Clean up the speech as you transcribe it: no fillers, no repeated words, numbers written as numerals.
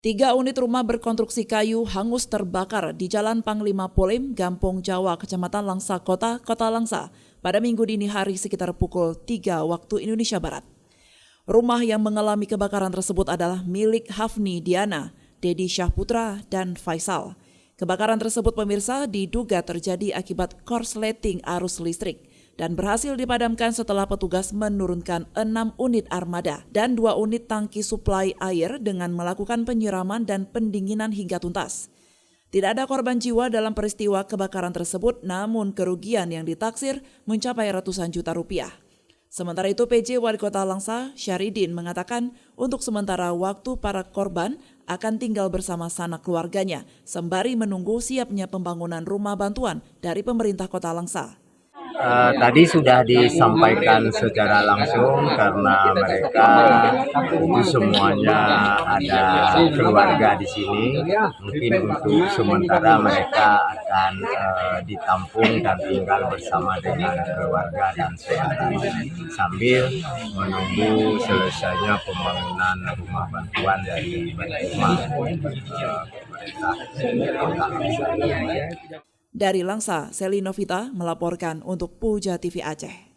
3 unit rumah berkonstruksi kayu hangus terbakar di Jalan Panglima Polim, Gampong Jawa, Kecamatan Langsa Kota Langsa pada Minggu dini hari sekitar pukul 3 waktu Indonesia Barat. Rumah yang mengalami kebakaran tersebut adalah milik Hafni Diana, Dedi Syahputra, dan Faisal. Kebakaran tersebut pemirsa diduga terjadi akibat korsleting arus listrik dan berhasil dipadamkan setelah petugas menurunkan 6 unit armada dan 2 unit tangki suplai air dengan melakukan penyiraman dan pendinginan hingga tuntas. Tidak ada korban jiwa dalam peristiwa kebakaran tersebut, namun kerugian yang ditaksir mencapai ratusan juta rupiah. Sementara itu PJ Wali Kota Langsa, Syaridin, mengatakan untuk sementara waktu para korban akan tinggal bersama sanak keluarganya sembari menunggu siapnya pembangunan rumah bantuan dari pemerintah Kota Langsa. Tadi sudah disampaikan secara langsung karena mereka itu semuanya ada keluarga di sini. Mungkin untuk sementara mereka akan ditampung dan tinggal bersama dengan keluarga dan saudara sambil menunggu selesainya pembangunan rumah bantuan dari pemerintah Kota Langsa. Dari Langsa, Seli Novita melaporkan untuk Puja TV Aceh.